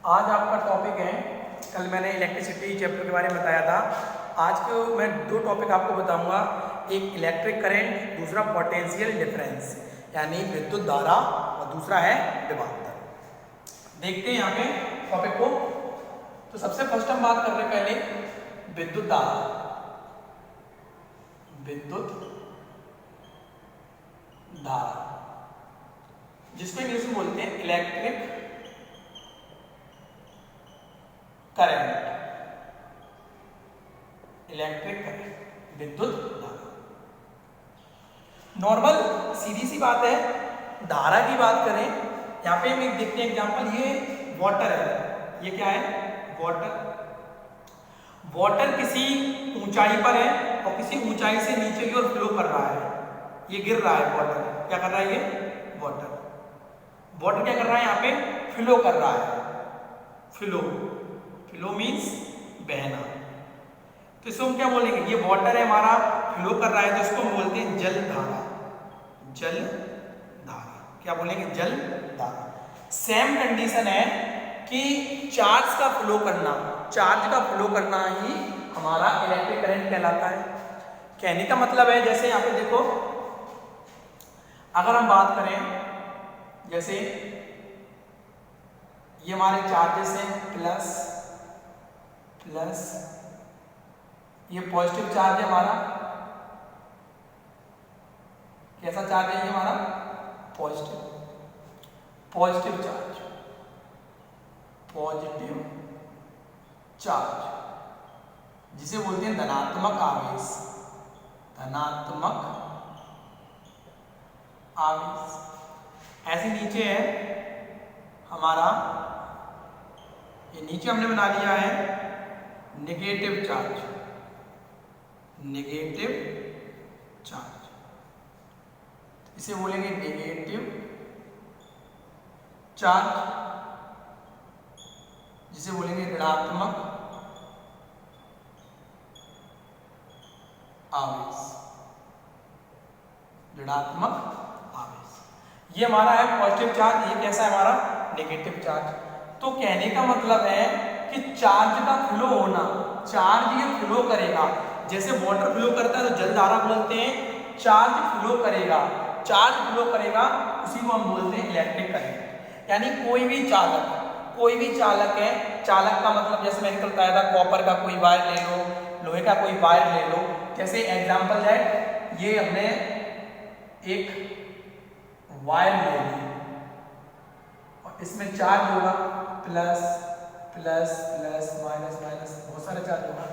आज आपका टॉपिक है, कल मैंने इलेक्ट्रिसिटी चैप्टर के बारे में बताया था। आज को मैं दो टॉपिक आपको बताऊंगा, एक इलेक्ट्रिक करंट, दूसरा पोटेंशियल डिफरेंस यानी विद्युत धारा और दूसरा है विभवांतर। देखते हैं यहाँ पे टॉपिक को। तो सबसे फर्स्ट हम बात कर रहे हैं पहले विद्युत धारा। विद्युत धारा जिसको इंग्लिश में बोलते हैं इलेक्ट्रिक करंट। इलेक्ट्रिक करंट विद्युत धारा। नॉर्मल सीधी सी बात है, धारा की बात करें यहाँ पे हम एक देखते हैं एग्जांपल, ये वाटर है। ये क्या है? वाटर। वाटर किसी ऊंचाई पर है और किसी ऊंचाई से नीचे की ओर फ्लो कर रहा है। ये गिर रहा है। वाटर क्या कर रहा है? ये वाटर वाटर क्या कर रहा है? यहाँ पे फ्लो कर रहा है। फ्लो फ्लो मीन्स बहना। तो इसको हम क्या बोलेंगे? ये वाटर है हमारा, फ्लो कर रहा है, तो इसको हम बोलते हैं जल धारा। जल धारा क्या बोलेंगे? जल धारा। सेम कंडीशन है कि चार्ज का फ्लो करना, चार्ज का फ्लो करना ही हमारा इलेक्ट्रिक करंट कहलाता है। कहने का मतलब है, जैसे यहाँ पे देखो, अगर हम बात करें, जैसे ये हमारे चार्जेस हैं, प्लस प्लस, ये पॉजिटिव चार्ज है हमारा। कैसा चार्ज है ये हमारा? Positive. Positive charge, positive charge जिसे बोलते हैं धनात्मक आवेश। धनात्मक आवेश। ऐसे नीचे है हमारा, ये नीचे हमने बना लिया है नेगेटिव चार्ज। नेगेटिव चार्ज इसे बोलेंगे नेगेटिव चार्ज, जिसे बोलेंगे ऋणात्मक आवेश। ऋणात्मक आवेश ये हमारा है पॉजिटिव चार्ज। ये कैसा है हमारा? Negative charge. तो कहने का मतलब है कि चार्ज का फ्लो होना, चार्ज ये फ्लो करेगा। जैसे वाटर फ्लो करता है तो जल धारा बोलते हैं। चार्ज फ्लो करेगा, चार्ज फ्लो करेगा, उसी को हम बोलते हैं इलेक्ट्रिक करंट। यानी कोई भी चालक है, चालक का मतलब जैसे मैंने कल बताया था, कॉपर का कोई वायर ले लो, लोहे का कोई वायर ले लो। जैसे एग्जांपल है, ये हमने एक वायर ले ली और इसमें चार्ज होगा plus plus plus minus minus, बहुत सारे चार्ज होगा।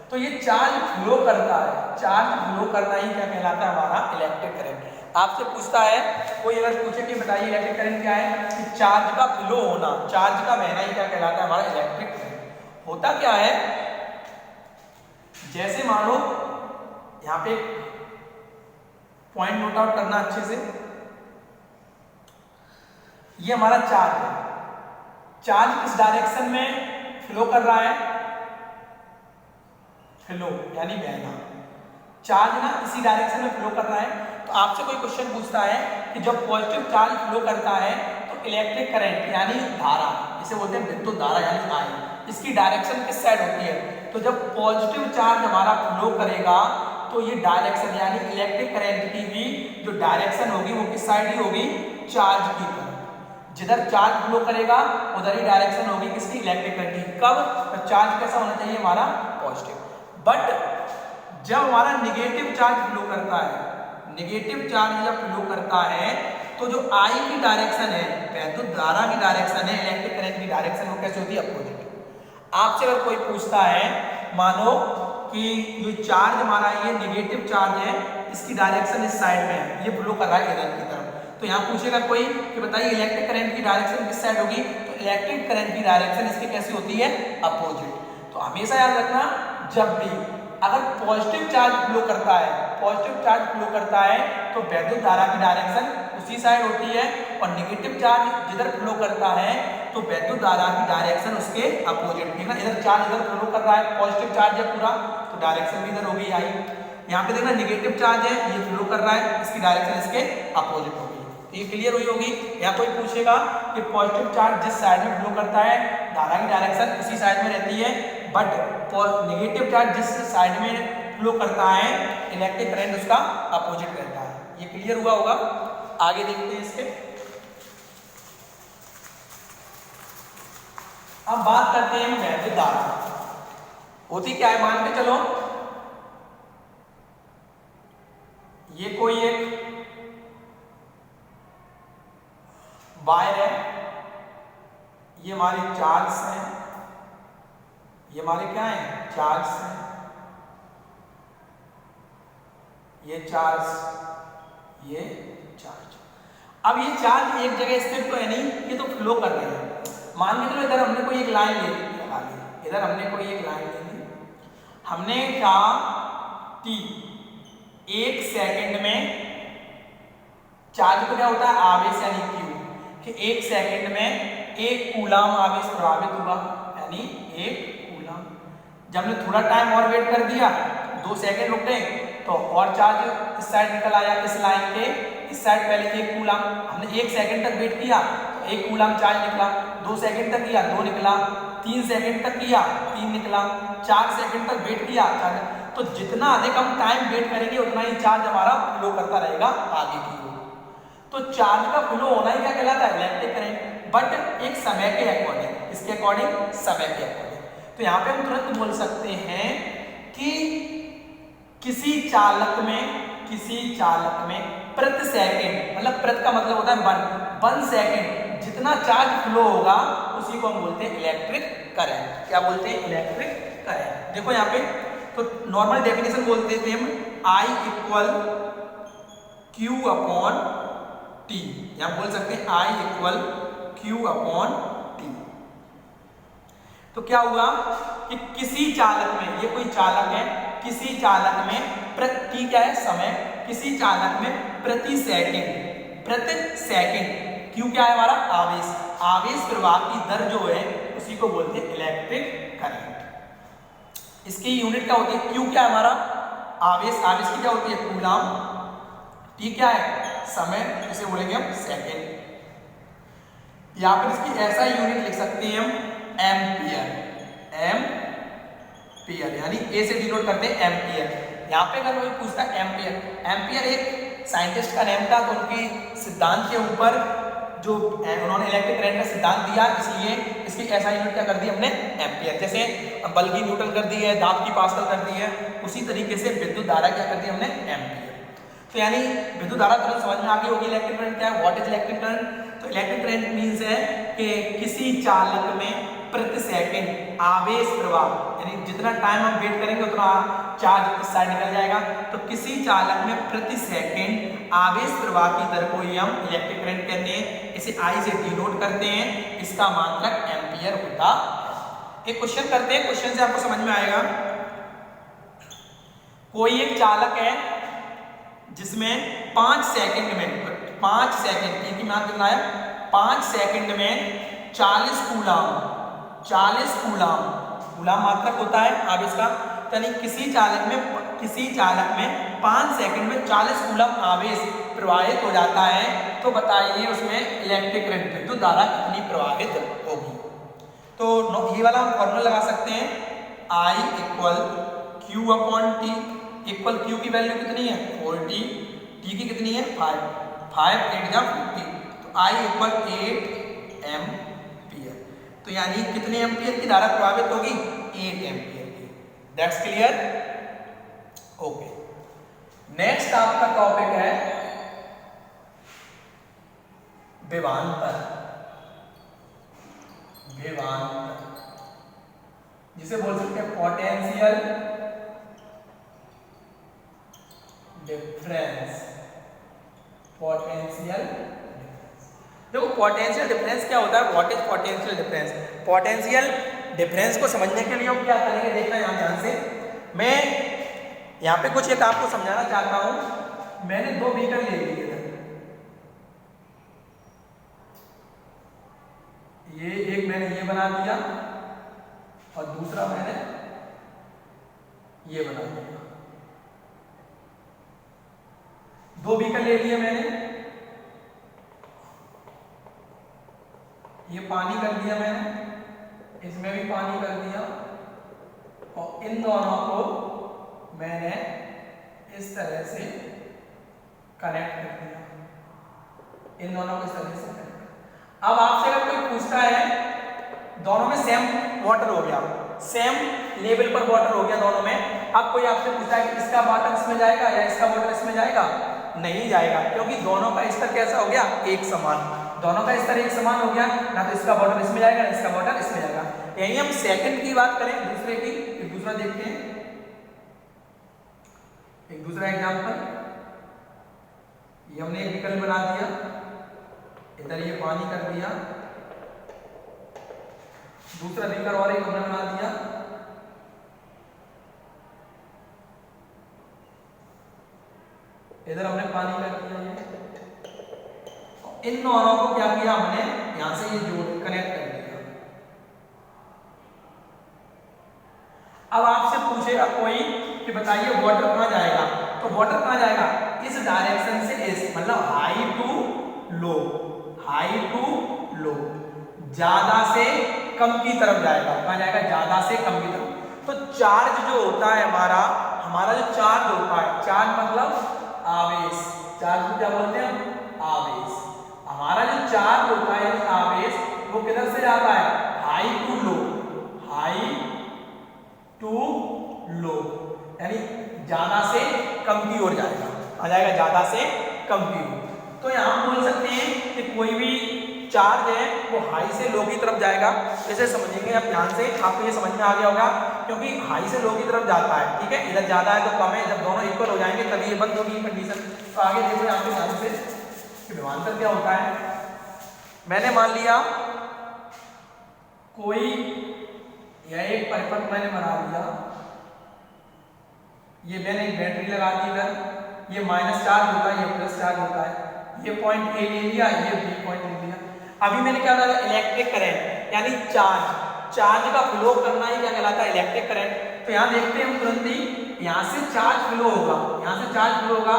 तो ये चार्ज फ्लो करता है। चार्ज फ्लो करना ही क्या कहलाता है? हमारा इलेक्ट्रिक करंट। आपसे पूछता है कोई, अगर पूछे कि बताइए इलेक्ट्रिक करंट क्या है, कि चार्ज का फ्लो होना, चार्ज का बहना ही क्या कहलाता है? हमारा इलेक्ट्रिक करंट। होता क्या है, जैसे मान लो यहाँ पे पॉइंट नोट आउट करना अच्छे से, ये हमारा चार्ज है। चार्ज किस डायरेक्शन में फ्लो कर रहा है? फ्लो यानी बहना। चार्ज ना इसी डायरेक्शन में फ्लो कर रहा है। तो आपसे कोई क्वेश्चन पूछता है कि जब पॉजिटिव चार्ज फ्लो करता है तो इलेक्ट्रिक करंट यानी धारा, इसे बोलते हैं विद्युत धारा यानी आई, इसकी डायरेक्शन किस साइड होती है? तो जब पॉजिटिव चार्ज हमारा फ्लो करेगा तो ये डायरेक्शन यानी इलेक्ट्रिक करंट की भी जो डायरेक्शन होगी वो किस साइड ही होगी? चार्ज की तरफ। जिधर चार्ज फ्लो करेगा उधर ही डायरेक्शन होगी किसकी? इलेक्ट्रिक करंट की। कब? तो चार्ज कैसा होना चाहिए? हमारा पॉजिटिव। बट जब हमारा निगेटिव चार्ज फ्लो करता है, निगेटिव चार्ज जब फ्लो करता है तो जो आई की डायरेक्शन है, विद्युत धारा की डायरेक्शन है, इलेक्ट्रिक करंट की डायरेक्शन, वो कैसे होती है? अपोजिट। आपसे अगर कोई पूछता है, मानो कि जो चार्ज हमारा ये निगेटिव चार्ज है, इसकी डायरेक्शन इस साइड में है, ये फ्लो कर रहा है इधर की तरफ, तो यहाँ पूछेगा कोई कि बताइए इलेक्ट्रिक करंट की डायरेक्शन किस साइड होगी? तो इलेक्ट्रिक करंट की डायरेक्शन इसकी कैसी होती है? अपोजिट। तो हमेशा याद रखना, जब भी अगर पॉजिटिव चार्ज फ्लो करता है, पॉजिटिव चार्ज फ्लो करता है तो विद्युत धारा की डायरेक्शन उसी साइड होती है, और नेगेटिव चार्ज जिधर फ्लो करता है तो विद्युत धारा की डायरेक्शन उसके अपोजिट। देखना, इधर चार्ज इधर फ्लो कर रहा है, पॉजिटिव चार्ज है पूरा, तो डायरेक्शन भी इधर होगी आई। यहाँ पे देखना नेगेटिव चार्ज है, ये फ्लो कर रहा है, इसकी डायरेक्शन इसके अपोजिट होगी। तो ये क्लियर हुई होगी। यहाँ कोई पूछेगा कि पॉजिटिव चार्ज जिस साइड में फ्लो करता है धारा की डायरेक्शन उसी साइड में रहती है, बट नेगेटिव चार्ज जिस साइड में फ्लो करता है इलेक्ट्रिक करंट उसका अपोजिट रहता है। ये क्लियर हुआ होगा। आगे देखते हैं इसके। अब बात करते हैं वैद्युत धारा। होती क्या है, मान के चलो ये कोई एक वायर है, ये हमारे चार्ज है, ये हमारे क्या है चार्ज है, ये चार्ज, ये चार्ज। अब ये चार्ज एक जगह स्थिर तो है नहीं, ये तो फ्लो कर रहे हैं। मान के चलो इधर हमने कोई एक लाइन ले ली, लगा ली, इधर हमने कोई एक लाइन ले ली, हमने कहा कि 1 सेकंड में चार्ज को क्या होता है आवेश यानी Q, कि 1 सेकंड में 1 कूलम आवेश प्रभावित हुआ यानी 1 कूलम। जब हमने थोड़ा टाइम और वेट कर दिया 2 सेकंड रुक गए तो और चार्ज इस साइड निकल आया, इस लाइन के इस साइड पहले 1 कूलम, हमने 1 सेकंड तक वेट किया तो 1 कूलम चार्ज निकला, 2 सेकंड तक किया 2 निकला, 3 सेकंड तक किया 3 निकला, 4 सेकंड तक वेट किया 4। तो जितना अधिक हम टाइम वेट करेंगे उतना ही चार्ज हमारा फ्लो करता रहेगा आगे की ओर। तो चार्ज का फ्लो होना ही क्या कहलाता है इलेक्ट्रिक करंट, बट एक समय के अकॉर्डिंग। इसके अकॉर्डिंग, समय के अकॉर्डिंग। तो यहाँ पे हम तुरंत बोल सकते हैं कि किसी चालक में प्रति सेकंड, मतलब प्रति का मतलब होता है 1 सेकंड जितना चार्ज फ्लो होगा उसी को हम बोलते हैं इलेक्ट्रिक करंट। क्या बोलते हैं इलेक्ट्रिक करंट। देखो यहाँ पे तो नॉर्मल डेफिनेशन बोलते थे हम I equal Q upon T। यहाँ बोल सकते हैं I equal Q upon T। तो क्या हुआ कि किसी चालक में, ये कोई चालक है, किसी चालक में प्रति क्या है समय, किसी चालक में प्रति सेकंड Q क्या है हमारा आवेश, आवेश प्रवाह की दर जो है उसी को बोलते हैं इलेक्ट्रिक करंट। इसकी यूनिट क्या होती है, Q क्या है हमारा आवेश, आवेश की क्या होती है कूलम, T क्या है समय, इसे बोलेंगे हम सेकंड। यहाँ पर इसकी ऐसा यूनिट लिख सकते हैं हम एम्पियर, एम्पियर यानी ए से डिनोट करते हैं एम्पियर। यहाँ पे अगर कोई पूछता है एम्पियर, एम्पियर एक साइंटिस्ट का नेम था, तो उनकी सिद्धांत के ऊपर जो उन्होंने इलेक्ट्रिक करंट का सिद्धांत दिया, इसलिए इसकी ऐसा यूनिट क्या कर दी हमने एम्पियर। जैसे बल की न्यूटन कर दी है, दाब की पास्कल कर दी है, उसी तरीके से विद्युत धारा क्या कर दी हमने एम्पियर। तो यानी विद्युत धारा तुरंत समझ में आ गई होगी इलेक्ट्रिक करंट क्या है, व्हाट इज इलेक्ट्रिक करंट। तो इलेक्ट्रिक करंट मींस है कि किसी चालक में प्रति सेकंड आवेश प्रवाह, यानी जितना टाइम हम वेट करेंगे उतना चार्ज इस साइड निकल जाएगा। तो किसी चालक में प्रति सेकंड आवेश प्रवाह की दर को ही हम इलेक्ट्रिक करंट कहते हैं। इसे I से डिनोट करते हैं, इसका मात्रक एम्पियर होता है। एक क्वेश्चन करते हैं, क्वेश्चन से आपको समझ में आएगा। कोई एक चालक है जिसमें 5 सेकंड में 5 सेकंड की मान कितना है 5 सेकंड में 40 कूलम मात्रक होता है आवेश का। यानी किसी चालक में 5 सेकंड में 40 कूलम आवेश प्रवाहित हो जाता है। तो बताइए उसमें इलेक्ट्रिक करंट विद्युत धारा कितनी प्रवाहित होगी। तो ये वाला हम फॉर्मूला लगा सकते हैं I equal Q upon T। Equal Q की वैल्यू कितनी है 4T, T की कितनी है 5 8 या 50। तो I इक्वल 8 एम्पियर। तो यानी कितने एम्पियर की धारा प्रवाहित होगी 8 एम्पियर की। That's clear. ओके, नेक्स्ट आपका टॉपिक है विभवांतर, जिसे बोल सकते हैं पोटेंशियल डिफरेंस। देखो पोटेंशियल डिफरेंस क्या होता है, what is potential difference. Potential difference को समझने के लिए हम क्या करेंगे, देखना यहाँ ध्यान से। मैं यहाँ पे कुछ एक आपको समझाना चाहता हूँ। मैंने 2 बीकर ले लिए थे, ये एक मैंने ये बना दिया और दूसरा मैंने ये बना दिया। 2 बीकर ले लिए मैंने, ये पानी कर दिया मैंने, इसमें भी पानी कर दिया, और इन दोनों को मैंने इस तरह से कनेक्ट कर दिया, इन दोनों को इस तरह से कनेक्ट। अब आपसे अगर कोई पूछता है, दोनों में सेम वाटर हो गया, सेम लेवल पर वाटर हो गया दोनों में, अब कोई आपसे पूछता है कि इसका वाटर इसमें जाएगा या इसका वाटर इसमें जाएगा, नहीं जाएगा, क्योंकि दोनों का स्तर कैसा हो गया, एक समान, दोनों का स्तर एक समान हो गया, ना तो इसका वाटर इसमें जाएगा ना इसका वाटर इसमें जाएगा। यही हम सेकंड की बात करें, दूसरे की, एक दूसरा देखते हैं, एक दूसरा एग्जांपल, ये हमने एक विकल्प बना दिया, इधर ये पानी कर दिया, दूसरा बीकर और एक हमने बना दिया, इधर हमने पानी कर दिया, इन दोनों को क्या किया हमने, यहां से ये जोड़ कनेक्ट कर दिया। अब आपसे पूछेगा कोई कि बताइए वाटर कहां जाएगा, तो वाटर कहां जाएगा, इस डायरेक्शन से इस, मतलब high to low, high to low, ज्यादा से कम की तरफ जाएगा, कहां जाएगा, ज्यादा से कम की तरफ। तो चार्ज जो होता है हमारा जो चार्ज होता है, चार्ज मतलब आवेश, चार्ज को क्या बोलते हैं, आवेश, हमारा जो चार्ज होता है आवेश, वो किधर से जाता है, high to low, high to low, यानी ज्यादा से कम की ओर जाएगा, आ जाएगा ज्यादा से कम की ओर। तो यहां बोल सकते हैं कि कोई भी चार्ज है वो हाई से लो की तरफ जाएगा, इसे समझेंगे आप ध्यान से, आपको ये समझ में आ गया होगा, क्योंकि हाई से लो की तरफ जाता है, ठीक है, इधर ज्यादा है तो कम है, जब दोनों इक्वल हो जाएंगे तभी ये बंद होगी कंडीशन। तो आगे देखो यहाँ पे ध्यान से कि विभवांतर क्या होता है। मैंने मान लिया कोई यह एक परिपथ मैंने बना लिया, ये मैंने एक बैटरी लगा दी इधर, ये माइनस चार्ज होता है, ये प्लस चार्ज होता है, ये पॉइंट ए ले लिया, ये बी पॉइंट ले लिया। अभी मैंने क्या बताया, इलेक्ट्रिक करंट, यानी चार्ज का फ्लो करना ही क्या कहलाता है, इलेक्ट्रिक करंट। तो यहाँ देखते हैं हम तुरंत ही, यहाँ से चार्ज फ्लो होगा, यहाँ से चार्ज फ्लो होगा,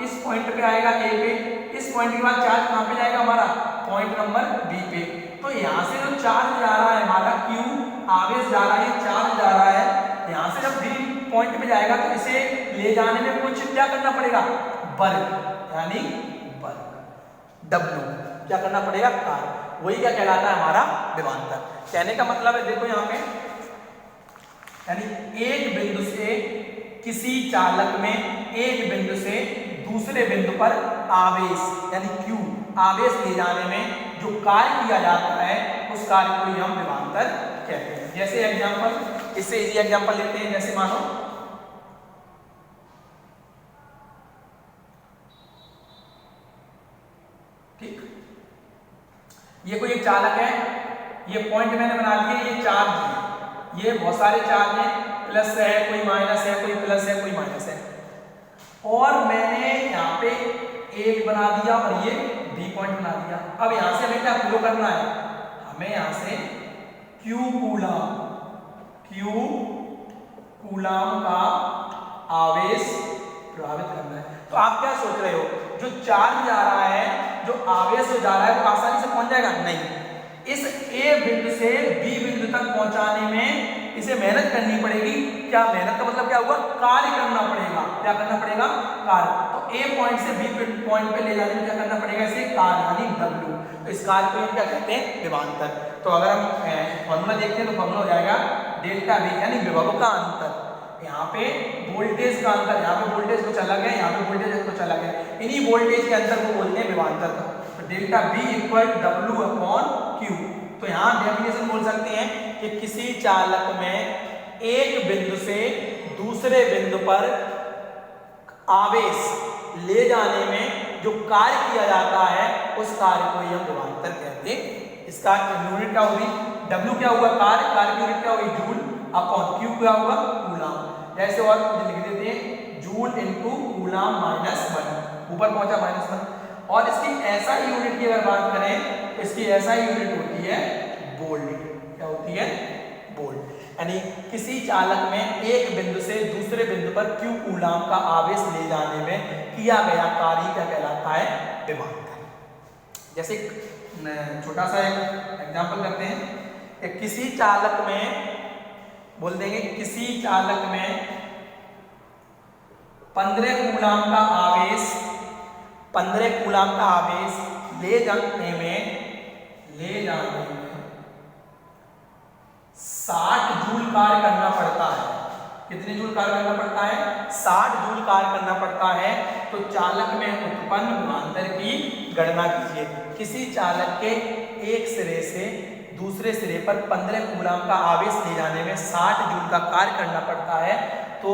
इस पॉइंट पे आएगा ए पे, इस पॉइंट के बाद चार्ज कहाँ पे जाएगा हमारा, पॉइंट नंबर बी पे। तो यहाँ से जो चार्ज जा रहा है हमारा क्यू, आवेश जा रहा है, चार्ज जा रहा है, यहाँ से जब बी पॉइंट पे जाएगा तो इसे ले जाने में कुछ क्या करना पड़ेगा, वर्क, यानी वर्क, W क्या करना पड़ेगा, कार्य, वही क्या कहलाता है हमारा विभवांतर। कहने का मतलब है देखो यहाँ पे, यानी एक बिंदु से किसी चालक में एक बिंदु से दूसरे बिंदु पर आवेश यानी Q आवेश ले जाने में जो कार्य किया जाता है उस कार्य को ही हम विभवांतर कहते हैं। जैसे एग्जांपल, इससे इजी एग्जांपल लेते हैं, जैसे मानो ठीक, ये कोई एक चालक है, ये पॉइंट मैंने बना लिए, ये चार्ज है, ये बहुत सारे चार्ज हैं, प्लस है, कोई माइनस है, कोई प्लस है, कोई माइनस है, और मैंने यहाँ पे ए बना दिया और ये बी पॉइंट बना दिया। अब यहाँ से हमें क्या फ्लो करना है, हमें यहाँ से Q कूलाम का आवेश प्रभावित करना है। तो आप क्या सोच रहे हो, जो चार्ज जा रहा है, जो आवेश जो जा रहा है वो आसानी से पहुंच जाएगा, नहीं, इस ए बिंदु से बी बिंदु तक पहुंचाने में इसे मेहनत करनी पड़ेगी। क्या मेहनत का मतलब क्या हुआ, कार्य करना पड़ेगा, क्या करना पड़ेगा, कार्य। तो ए पॉइंट से बी पॉइंट पे ले जाने में क्या करना पड़ेगा, इसे कार्य यानी W। तो इस कार्य को हम क्या कहते हैं, विभवांतर। तो अगर हम फॉर्मूला देखते हैं तो फॉर्मूला हो जाएगा डेल्टा V यानी विभव का अंतर, यहाँ पे वोल्टेज का अंतर, यहाँ पे वोल्टेज कुछ अलग है, यहाँ पे वोल्टेज कुछ अलग है, इन्हीं वोल्टेज के अंतर को बोलते हैं विभवांतर। तो डेल्टा V इक्वल W/Q। तो यहाँ डेफिनेशन बोल सकते हैं कि किसी चालक में एक बिंदु से दूसरे बिंदु पर आवेश ले जाने में जो कार्य किया जाता है उस कार्य को हम विभवांतर कहते हैं। इसका यूनिट क्या होगी, W क्या हुआ, कार्य की यूनिट क्या होगी, जूल अपॉन Q क्या हुआ, कूलाम। जैसे और लिख देते हैं जूल इनटू कूलाम -1, ऊपर पहुंचा -1। और इसकी ऐसा यूनिट की अगर बात करें तो इसकी ऐसा यूनिट होती है वोल्ट। क्या होती है, वोल्ट। यानी किसी चालक में एक बिंदु से दूसरे बिंदु पर Q कूलाम का आवेश ले जाने में किया गया कार्य क्या कहलाता है, विभवांतर। जैसे छोटा सा एक एग्जांपल करते हैं कि किसी चालक में बोल देंगे किसी चालक में 15 कूलाम का आवेश 15 कूलाम का आवेश ले जाने में 60 जूल कार्य करना पड़ता है। कितने जूल कार्य करना पड़ता है? 60 जूल कार्य करना पड़ता है। तो चालक में उत्पन्न विभवांतर की गणना कीजिए। किसी चालक के एक सिरे से दूसरे सिरे पर 15 कूलाम का आवेश ले जाने में 60 जूल का कार्य करना पड़ता है, तो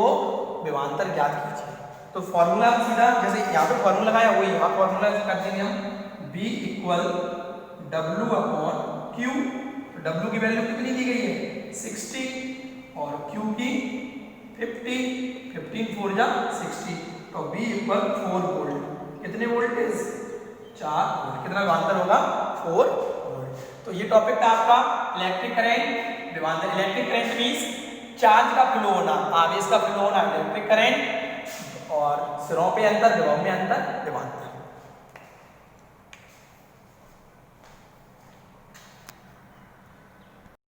विभवांतर ज्ञात कीजिए। तो फॉर्मूला सीधा जैसे यहाँ पे फॉर्मूला लगाया वही यहाँ फॉर्मूला कर देंगे हम V इक्वल W/Q। तो W की वैल्यू कितनी दी गई है? 60 और Q की 50। 15 4 जा 60। तो V इक्वल 4 वोल्ट। कितने वोल्टेज? 4 वोल्ट। कितना विभवांतर होगा? 4 वोल्ट। तो ये टॉपिक था आपका इलेक्ट्रिक करंट विभवांतर। इलेक्ट्रिक करंट मींस चार्ज का फ्लो होना, आवेश का फ्लो होना इलेक्ट्रिक करंट, और सिरों पे अंतर, विभव में अंतर, विभवांतर।